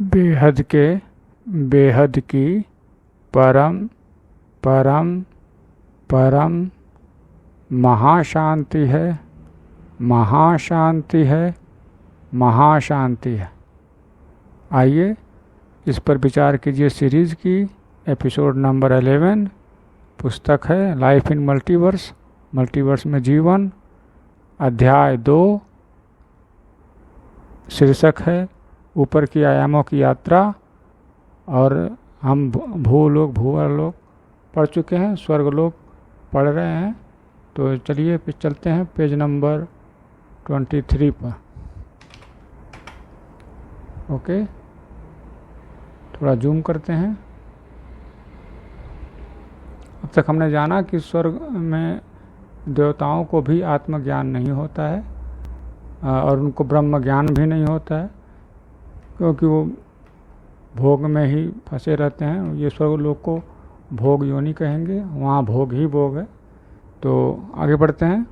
बेहद के, बेहद की, परम परम परम महाशांति है, महाशांति है, महाशांति है। आइए इस पर विचार कीजिए। सीरीज़ की एपिसोड नंबर 11 पुस्तक है लाइफ इन मल्टीवर्स, मल्टीवर्स में जीवन, अध्याय 2, शीर्षक है ऊपर की आयामों की यात्रा। और हम भूलोक भूअरलोक पढ़ चुके हैं, स्वर्गलोक पढ़ रहे हैं। तो चलिए फिर चलते हैं पेज नंबर 23 पर। ओके, थोड़ा जूम करते हैं। अब तक हमने जाना कि स्वर्ग में देवताओं को भी आत्मज्ञान नहीं होता है और उनको ब्रह्म ज्ञान भी नहीं होता है, क्योंकि वो भोग में ही फंसे रहते हैं। ये स्वर्ग लोक को भोग योनि कहेंगे, वहाँ भोग ही भोग है। तो आगे बढ़ते हैं।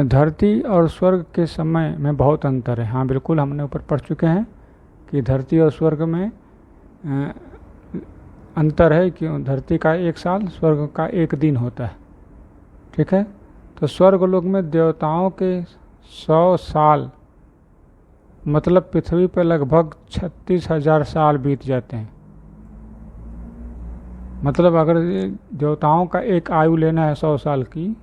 धरती और स्वर्ग के समय में बहुत अंतर है। हाँ बिल्कुल, हमने ऊपर पढ़ चुके हैं कि धरती और स्वर्ग में अंतर है। कि धरती का 1 साल, स्वर्ग का 1 दिन होता है। ठीक है, तो स्वर्ग लोक में देवताओं के 100 साल मतलब पृथ्वी पर लगभग 36,000 साल बीत जाते हैं। मतलब अगर देवताओं का एक आयु लेना है 100 साल की,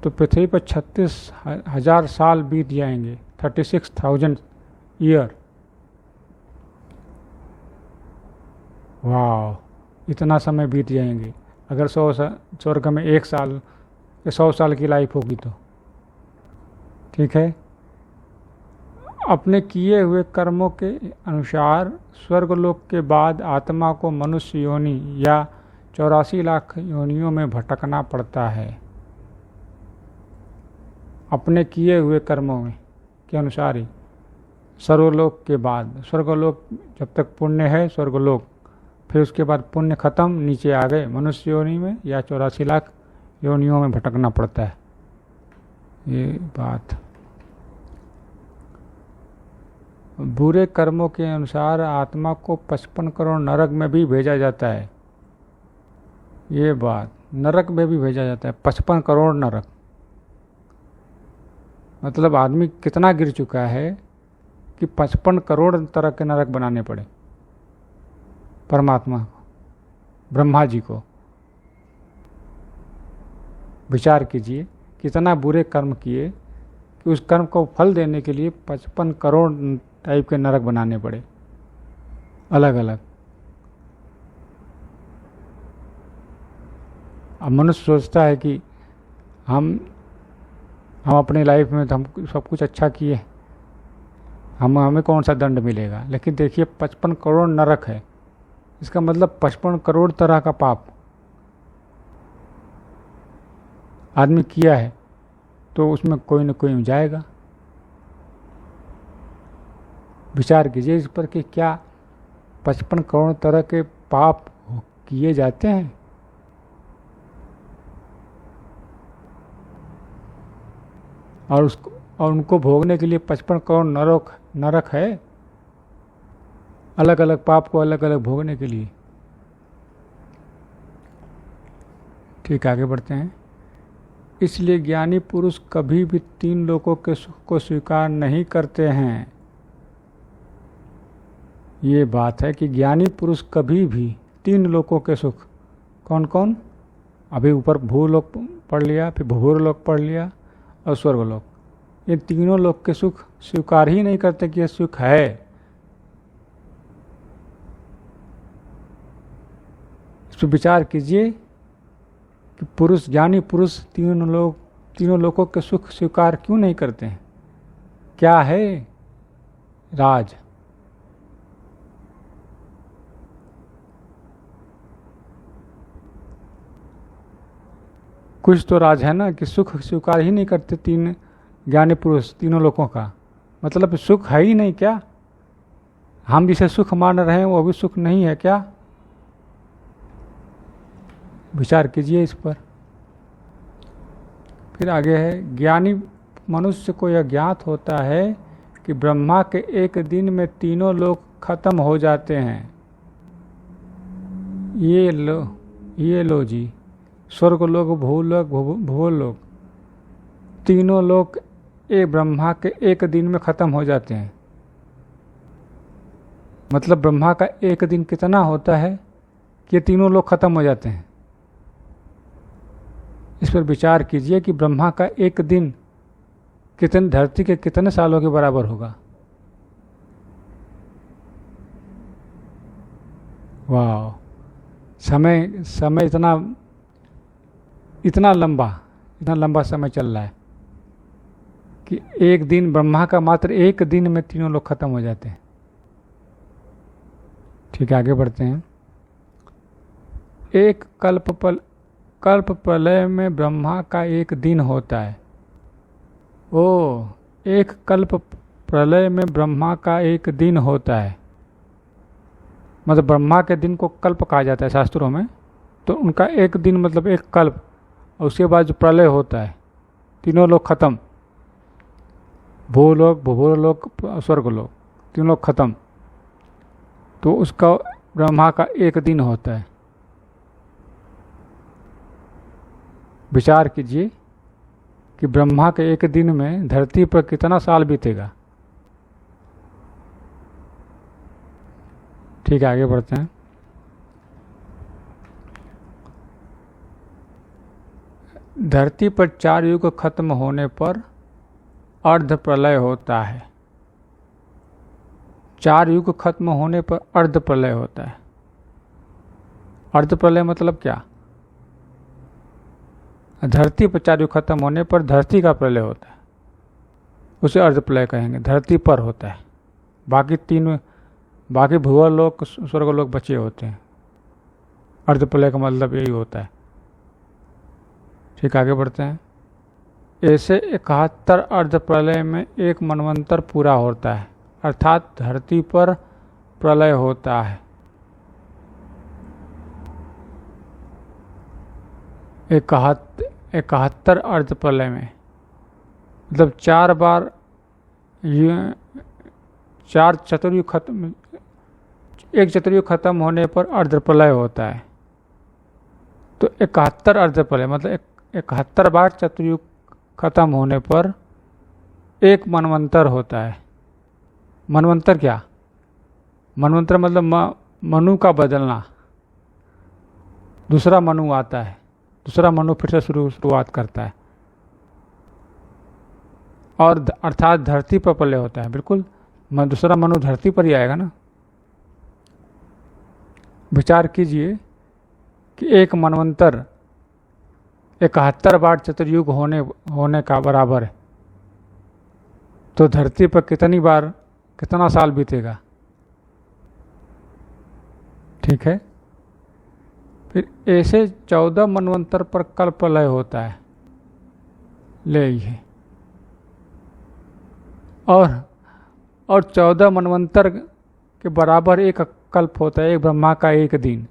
तो पृथ्वी पर 36,000 साल बीत जाएंगे, 36,000 ईयर। वाह, इतना समय बीत जाएंगे अगर 100 स्वर्ग में 1 साल, 100 साल की लाइफ होगी तो। ठीक है, अपने किए हुए कर्मों के अनुसार स्वर्गलोक के बाद आत्मा को मनुष्य योनि या 84 लाख योनियों में भटकना पड़ता है। अपने किए हुए कर्मों में के अनुसार ही स्वर्गलोक के बाद, स्वर्गलोक जब तक पुण्य है स्वर्गलोक, फिर उसके बाद पुण्य खत्म, नीचे आ गए मनुष्य योनि में या 84 लाख योनियों में भटकना पड़ता है। ये बात बुरे कर्मों के अनुसार आत्मा को 55 करोड़ नरक में भी भेजा जाता है। ये बात, नरक में भी भेजा जाता है, 55 करोड़ नरक। मतलब आदमी कितना गिर चुका है कि 55 करोड़ तरह के नरक बनाने पड़े परमात्मा को, ब्रह्मा जी को। विचार कीजिए कितना बुरे कर्म किए कि उस कर्म को फल देने के लिए 55 करोड़ टाइप के नरक बनाने पड़े अलग अलग। अब मनुष्य सोचता है कि हम अपनी लाइफ में तो हम सब कुछ अच्छा किए, हमें कौन सा दंड मिलेगा। लेकिन देखिए 55 करोड़ नरक है, इसका मतलब 55 करोड़ तरह का पाप आदमी किया है, तो उसमें कोई न कोई जाएगा। विचार कीजिए इस पर कि क्या 55 करोड़ तरह के पाप किए जाते हैं। और उनको भोगने के लिए 55 करोड़ नरक है, अलग अलग पाप को अलग अलग भोगने के लिए। ठीक, आगे बढ़ते हैं। इसलिए ज्ञानी पुरुष कभी भी 3 लोकों के सुख को स्वीकार नहीं करते हैं। ये बात है कि ज्ञानी पुरुष कभी भी 3 लोकों के सुख, कौन कौन, अभी ऊपर भूलोक पढ़ लिया, फिर भूलोक पढ़ लिया और स्वर्गलोक, ये तीनों लोक के सुख स्वीकार ही नहीं करते कि ये सुख है। इस पर विचार कीजिए कि पुरुष, ज्ञानी पुरुष तीनों लोकों के सुख स्वीकार क्यों नहीं करते हैं। क्या है राज? कुछ तो राज है ना कि सुख स्वीकार ही नहीं करते 3 ज्ञानी पुरुष तीनों लोगों का। मतलब सुख है ही नहीं क्या? हम जिसे सुख मान रहे हैं वो भी सुख नहीं है क्या? विचार कीजिए इस पर। फिर आगे है, ज्ञानी मनुष्य को यह ज्ञात होता है कि ब्रह्मा के एक दिन में तीनों लोग खत्म हो जाते हैं। ये लो जी, स्वर्ग लोग, भूलोक, भूलोक, तीनों लोग एक ब्रह्मा के एक दिन में खत्म हो जाते हैं। मतलब ब्रह्मा का एक दिन कितना होता है कि तीनों लोग खत्म हो जाते हैं। इस पर विचार कीजिए कि ब्रह्मा का एक दिन कितने धरती के कितने सालों के बराबर होगा। वाह, समय इतना लंबा समय चल रहा है कि एक दिन, ब्रह्मा का मात्र एक दिन में तीनों लोग खत्म हो जाते हैं। ठीक है, आगे बढ़ते हैं। एक कल्प प्रलय में ब्रह्मा का एक दिन होता है। एक कल्प प्रलय में ब्रह्मा का एक दिन होता है। मतलब ब्रह्मा के दिन को कल्प कहा जाता है शास्त्रों में। तो उनका एक दिन मतलब एक कल्प, और उसके बाद जो प्रलय होता है, तीनों लोग खत्म, भूलोक, भूलोक, स्वर्गलोक, तीनों लोग खत्म, तो उसका ब्रह्मा का एक दिन होता है। विचार कीजिए कि ब्रह्मा के एक दिन में धरती पर कितना साल बीतेगा। ठीक है, आगे बढ़ते हैं। धरती पर 4 युग खत्म होने पर अर्ध प्रलय होता है। 4 युग खत्म होने पर अर्ध प्रलय होता है। अर्ध प्रलय मतलब क्या? धरती पर 4 युग खत्म होने पर धरती का प्रलय होता है, उसे अर्ध प्रलय कहेंगे। धरती पर होता है, बाकी भूवर लोग, स्वर्ग लोग बचे होते हैं। अर्ध प्रलय का मतलब यही होता है। ठीक, आगे बढ़ते हैं। ऐसे 71 अर्ध प्रलय में एक मनवंतर पूरा होता है, अर्थात धरती पर प्रलय होता है। 71 अर्ध प्रलय में मतलब 4 बार 4 चतुर्युग खत्म, एक चतुर्युग खत्म होने पर अर्ध प्रलय होता है। तो 71 अर्ध प्रलय मतलब 71 बार चतुर्युग खत्म होने पर एक मनवंतर होता है। मनवंतर क्या? मनवंतर मतलब मनु का बदलना, दूसरा मनु आता है, दूसरा मनु फिर से शुरुआत करता है, और अर्थात धरती पर प्रलय होता है। बिल्कुल, दूसरा मनु धरती पर ही आएगा ना। विचार कीजिए कि एक मनवंतर 71 बार चतुर्युग होने का बराबर है, तो धरती पर कितना साल बीतेगा। ठीक है, फिर ऐसे 14 मनवंतर पर कल प्रलय होता है। ले ये और 14 मनवंतर के बराबर एक कल्प होता है, एक ब्रह्मा का एक दिन।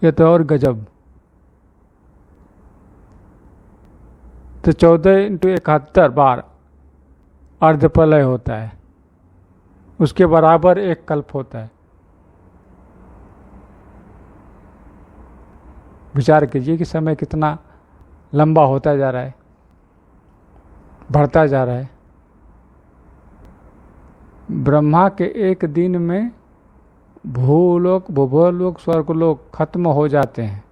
ये तो और गजब। तो 14 × 71 बार अर्ध प्रलय होता है, उसके बराबर एक कल्प होता है। विचार कीजिए कि समय कितना लंबा होता जा रहा है, बढ़ता जा रहा है। ब्रह्मा के एक दिन में भूलोक, भूलोक, स्वर्गलोक खत्म हो जाते हैं।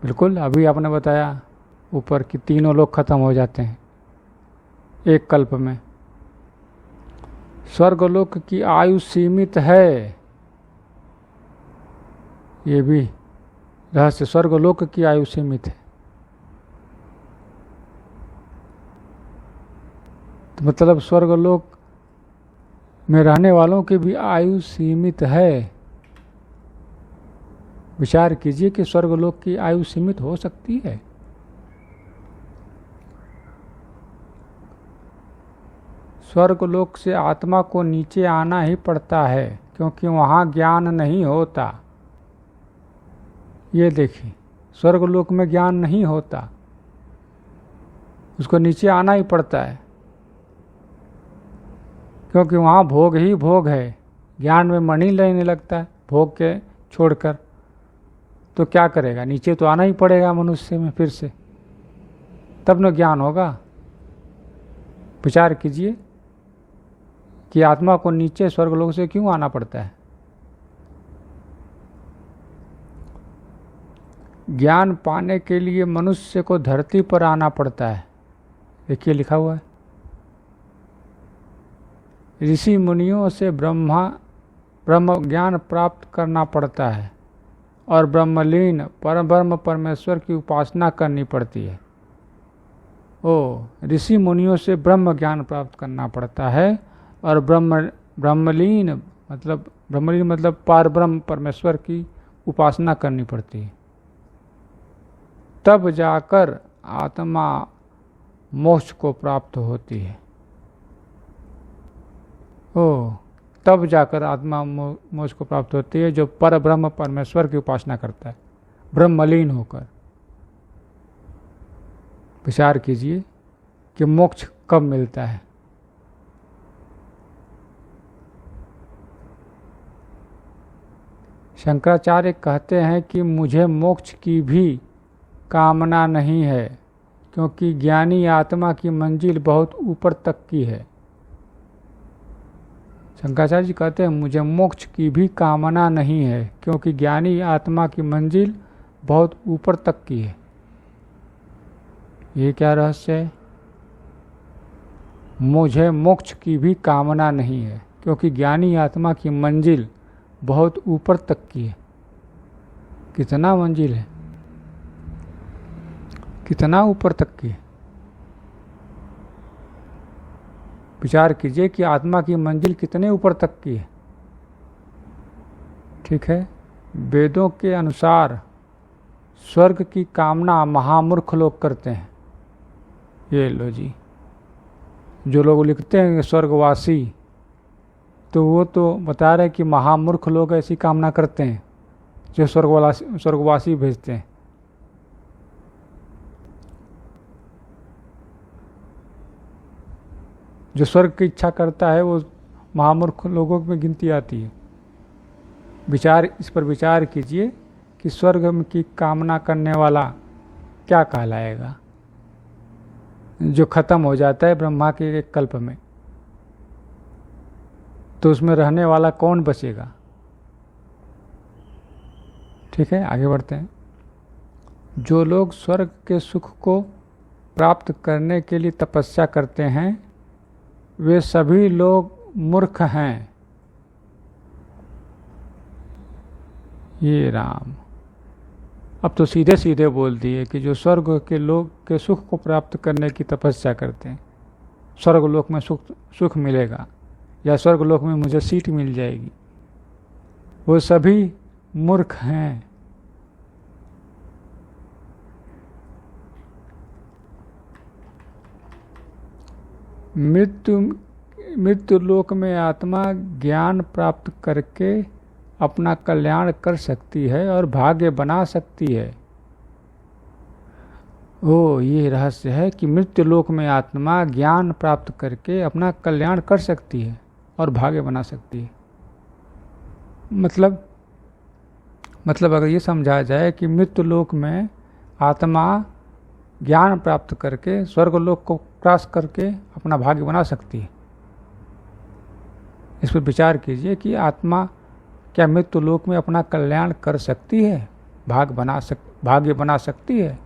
बिल्कुल, अभी आपने बताया ऊपर कि तीनों लोग खत्म हो जाते हैं एक कल्प में। स्वर्गलोक की आयु सीमित है, ये भी रहस्य। स्वर्गलोक की आयु सीमित है, तो मतलब स्वर्गलोक में रहने वालों की भी आयु सीमित है। विचार कीजिए कि स्वर्गलोक की आयु सीमित हो सकती है। स्वर्गलोक से आत्मा को नीचे आना ही पड़ता है, क्योंकि वहाँ ज्ञान नहीं होता। ये देखिए, स्वर्गलोक में ज्ञान नहीं होता, उसको नीचे आना ही पड़ता है। क्योंकि वहाँ भोग ही भोग है, ज्ञान में मन ही लेने लगता है भोग के छोड़कर। तो क्या करेगा, नीचे तो आना ही पड़ेगा मनुष्य में फिर से, तब न ज्ञान होगा। विचार कीजिए कि आत्मा को नीचे स्वर्गलोक से क्यों आना पड़ता है। ज्ञान पाने के लिए मनुष्य को धरती पर आना पड़ता है। देखिए लिखा हुआ है, ऋषि मुनियों से ब्रह्म ज्ञान प्राप्त करना पड़ता है और ब्रह्मलीन परब्रह्म परमेश्वर की उपासना करनी पड़ती है। ऋषि मुनियों से ब्रह्म ज्ञान प्राप्त करना पड़ता है और ब्रह्मलीन मतलब परब्रह्म परमेश्वर की उपासना करनी पड़ती है, तब जाकर आत्मा मोक्ष को प्राप्त होती है। तब जाकर आत्मा मोक्ष को प्राप्त होती है जो परब्रह्म परमेश्वर की उपासना करता है ब्रह्मलीन होकर। विचार कीजिए कि मोक्ष कब मिलता है। शंकराचार्य कहते हैं कि मुझे मोक्ष की भी कामना नहीं है, क्योंकि ज्ञानी आत्मा की मंजिल बहुत ऊपर तक की है। शंकराचार्य जी कहते हैं मुझे मोक्ष की भी कामना नहीं है, क्योंकि ज्ञानी आत्मा की मंजिल बहुत ऊपर तक की है। ये क्या रहस्य है? मुझे मोक्ष की भी कामना नहीं है, क्योंकि ज्ञानी आत्मा की मंजिल बहुत ऊपर तक की है। कितना मंजिल है, कितना ऊपर तक की है। विचार कीजिए कि आत्मा की मंजिल कितने ऊपर तक की है। ठीक है, वेदों के अनुसार स्वर्ग की कामना महामूर्ख लोग करते हैं। ये लो जी, जो लोग लिखते हैं स्वर्गवासी, तो वो तो बता रहे हैं कि महामूर्ख लोग ऐसी कामना करते हैं जो स्वर्गवासी भेजते हैं। जो स्वर्ग की इच्छा करता है वो महामूर्ख लोगों में गिनती आती है। इस पर विचार कीजिए कि स्वर्ग की कामना करने वाला क्या कहलाएगा, जो खत्म हो जाता है ब्रह्मा के एक कल्प में, तो उसमें रहने वाला कौन बचेगा। ठीक है, आगे बढ़ते हैं। जो लोग स्वर्ग के सुख को प्राप्त करने के लिए तपस्या करते हैं वे सभी लोग मूर्ख हैं। ये राम, अब तो सीधे सीधे बोल दिए कि जो स्वर्ग के लोग के सुख को प्राप्त करने की तपस्या करते हैं, स्वर्गलोक में सुख मिलेगा या स्वर्गलोक में मुझे सीट मिल जाएगी, वो सभी मूर्ख हैं। मृत्यु लोक में आत्मा ज्ञान प्राप्त करके अपना कल्याण कर सकती है और भाग्य बना सकती है। ये रहस्य है कि मृत्यु लोक में आत्मा ज्ञान प्राप्त करके अपना कल्याण कर सकती है और भाग्य बना सकती है। मतलब अगर ये समझा जाए कि मृत्यु लोक में आत्मा ज्ञान प्राप्त करके स्वर्गलोक को क्रॉस करके अपना भाग्य बना सकती है। इस पर विचार कीजिए कि आत्मा क्या मृत्यु लोक में अपना कल्याण कर सकती है, भाग्य बना सकती है।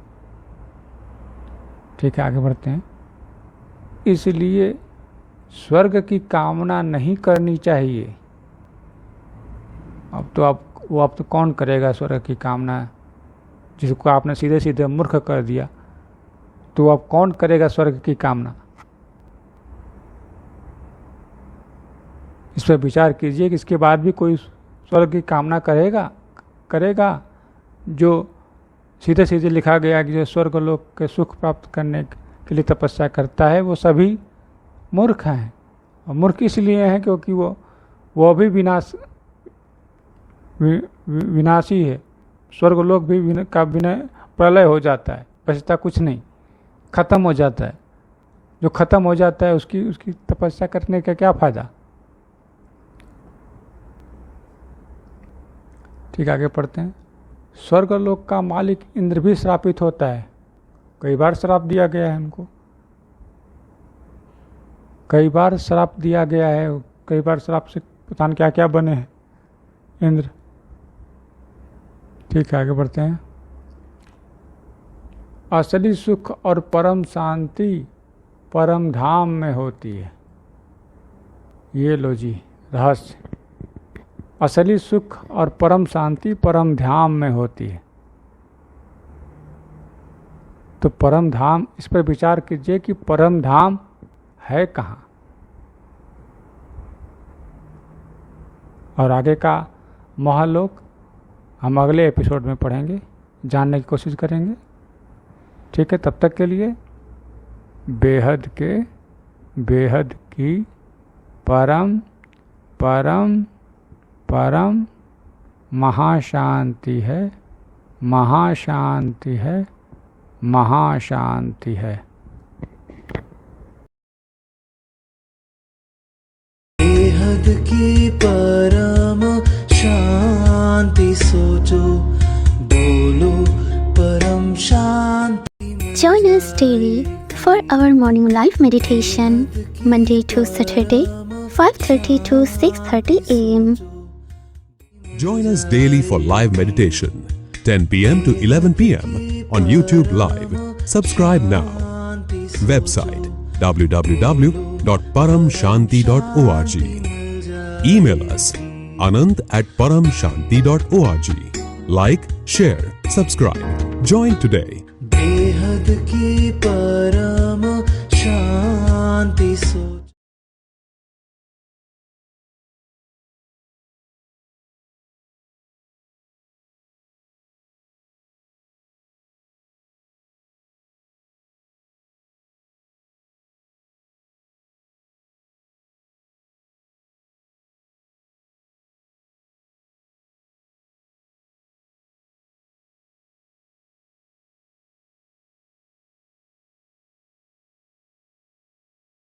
ठीक है, आगे बढ़ते हैं। इसलिए स्वर्ग की कामना नहीं करनी चाहिए। अब तो कौन करेगा स्वर्ग की कामना, जिसको आपने सीधे सीधे मूर्ख कर दिया, तो अब कौन करेगा स्वर्ग की कामना। इस पर विचार कीजिए कि इसके बाद भी कोई स्वर्ग की कामना करेगा। जो सीधे सीधे लिखा गया कि जो स्वर्ग लोक के सुख प्राप्त करने के लिए तपस्या करता है वो सभी मूर्ख हैं। और मूर्ख इसलिए हैं क्योंकि वो भी विनाशी है। स्वर्गलोक भी का बिना प्रलय हो जाता है, बचता कुछ नहीं, खत्म हो जाता है। जो खत्म हो जाता है उसकी तपस्या करने का क्या फायदा। ठीक, आगे पढ़ते हैं। स्वर्गलोक का मालिक इंद्र भी श्रापित होता है। कई बार श्राप दिया गया है उनको, कई बार श्राप दिया गया है, कई बार श्राप से पता नहीं क्या क्या बने हैं इंद्र। ठीक है, आगे बढ़ते हैं। असली सुख और परम शांति परम धाम में होती है। ये लो जी रहस्य, असली सुख और परम शांति परम धाम में होती है। तो परम धाम, इस पर विचार कीजिए कि परम धाम है कहाँ, और आगे का महालोक हम अगले एपिसोड में पढ़ेंगे, जानने की कोशिश करेंगे। ठीक है, तब तक के लिए बेहद की परम परम परम महाशांति है, महाशांति है, महाशांति है। बेहद की परम शांति सोचो, बोलो परम शांति। Join us daily for our morning live meditation, Monday to Saturday, 5:30 to 6:30 a.m. Join us daily for live meditation, 10 p.m. to 11 p.m. on YouTube Live. Subscribe now. Website www.paramshanti.org. Email us anant@paramshanti.org. Like, share, subscribe. Join today. बेहद की परम